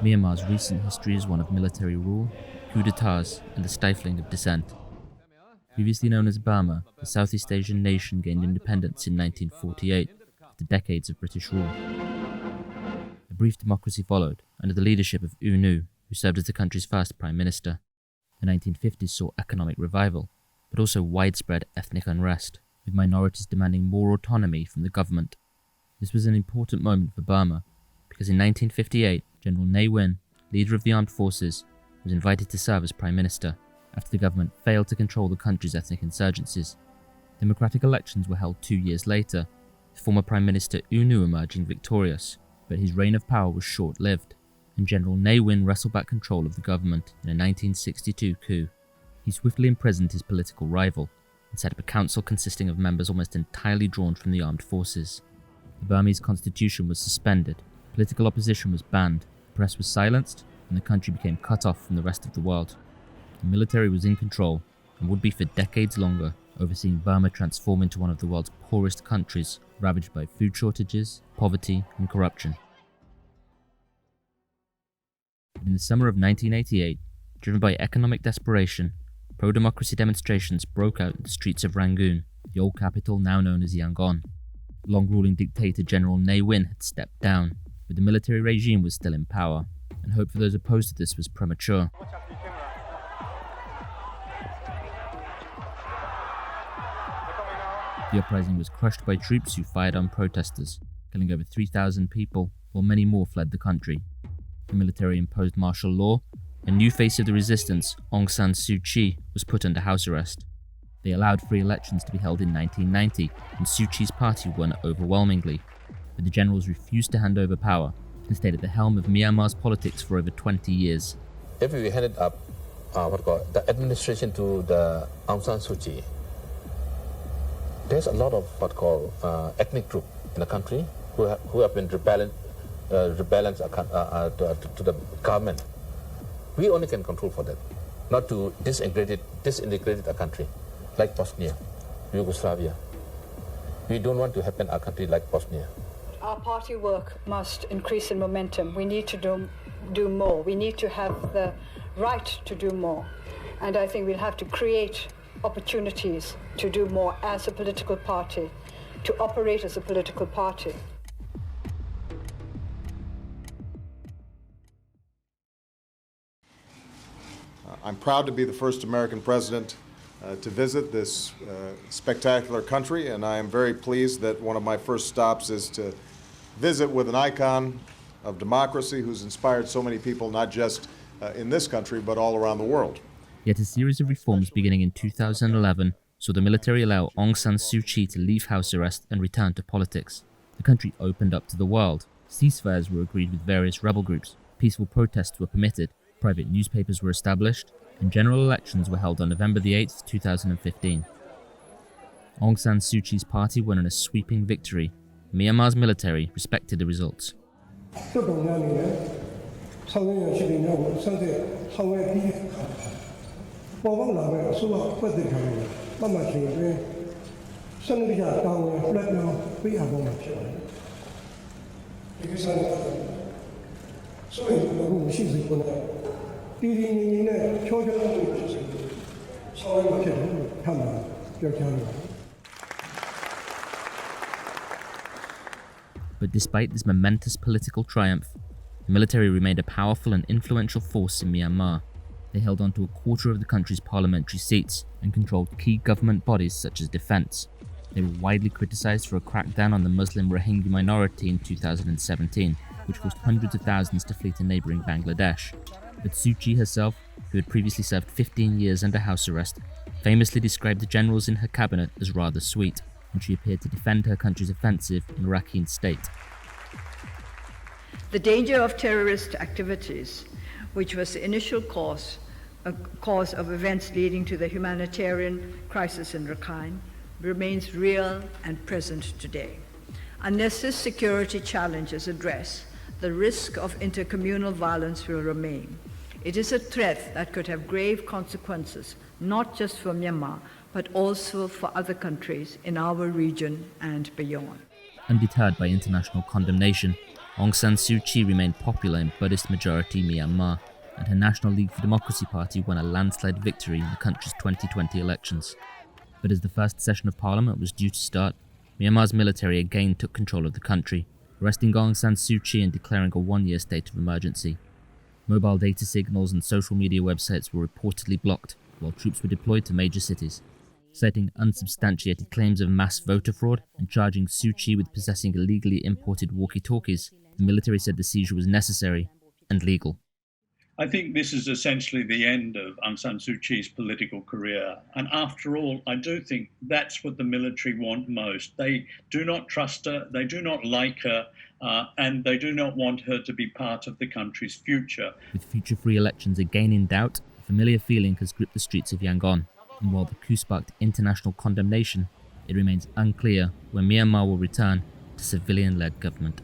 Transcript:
Myanmar's recent history is one of military rule, coup d'etats, and the stifling of dissent. Previously known as Burma, the Southeast Asian nation gained independence in 1948 after decades of British rule. A brief democracy followed under the leadership of U Nu, who served as the country's first prime minister. The 1950s saw economic revival, but also widespread ethnic unrest, with minorities demanding more autonomy from the government. This was an important moment for Burma, because in 1958, General Ne Win, leader of the armed forces, was invited to serve as prime minister after the government failed to control the country's ethnic insurgencies. Democratic elections were held 2 years later, with former Prime Minister U Nu emerging victorious, but his reign of power was short-lived, and General Ne Win wrestled back control of the government in a 1962 coup. He swiftly imprisoned his political rival and set up a council consisting of members almost entirely drawn from the armed forces. The Burmese constitution was suspended, political opposition was banned, the press was silenced, and the country became cut off from the rest of the world. The military was in control, and would be for decades longer, overseeing Burma transform into one of the world's poorest countries, ravaged by food shortages, poverty, and corruption. In the summer of 1988, driven by economic desperation, pro-democracy demonstrations broke out in the streets of Rangoon, the old capital now known as Yangon. Long-ruling dictator General Ne Win had stepped down, but the military regime was still in power, and hope for those opposed to this was premature. The uprising was crushed by troops who fired on protesters, killing over 3,000 people, while many more fled the country. The military imposed martial law. A new face of the resistance, Aung San Suu Kyi, was put under house arrest. They allowed free elections to be held in 1990, and Suu Kyi's party won overwhelmingly, but the generals refused to hand over power and stayed at the helm of Myanmar's politics for over 20 years. If we handed up the administration to the Aung San Suu Kyi, there's a lot of ethnic group in the country who have been rebelling to the government. We only can control for that, not to disintegrate a country like Bosnia, Yugoslavia. We don't want to happen a country like Bosnia. Our party work must increase in momentum. We need to do more. We need to have the right to do more. And I think we'll have to create opportunities to do more as a political party, to operate as a political party. I'm proud to be the first American president to visit this spectacular country, and I am very pleased that one of my first stops is to visit with an icon of democracy who's inspired so many people, not just in this country, but all around the world. Yet a series of reforms beginning in 2011 saw the military allow Aung San Suu Kyi to leave house arrest and return to politics. The country opened up to the world. Ceasefires were agreed with various rebel groups. Peaceful protests were permitted. Private newspapers were established, and general elections were held on November 8, 2015. Aung San Suu Kyi's party won in a sweeping victory. Myanmar's military respected the results. But despite this momentous political triumph, the military remained a powerful and influential force in Myanmar. They held on to a quarter of the country's parliamentary seats and controlled key government bodies such as defense. They were widely criticized for a crackdown on the Muslim Rohingya minority in 2017, which caused hundreds of thousands to flee to neighbouring Bangladesh. But Suu Kyi herself, who had previously served 15 years under house arrest, famously described the generals in her cabinet as rather sweet, and she appeared to defend her country's offensive in Rakhine State. The danger of terrorist activities, which was the initial cause of events leading to the humanitarian crisis in Rakhine, remains real and present today. Unless this security challenge is addressed, the risk of intercommunal violence will remain. It is a threat that could have grave consequences, not just for Myanmar, but also for other countries in our region and beyond. Undeterred by international condemnation, Aung San Suu Kyi remained popular in Buddhist-majority Myanmar, and her National League for Democracy party won a landslide victory in the country's 2020 elections. But as the first session of parliament was due to start, Myanmar's military again took control of the country, arresting Aung San Suu Kyi and declaring a one-year state of emergency. Mobile data signals and social media websites were reportedly blocked, while troops were deployed to major cities. Citing unsubstantiated claims of mass voter fraud and charging Suu Kyi with possessing illegally imported walkie-talkies, the military said the seizure was necessary and legal. I think this is essentially the end of Aung San Suu Kyi's political career. And after all, I do think that's what the military want most. They do not trust her, they do not like her, and they do not want her to be part of the country's future. With future free elections again in doubt, a familiar feeling has gripped the streets of Yangon. And while the coup sparked international condemnation, it remains unclear when Myanmar will return to civilian-led government.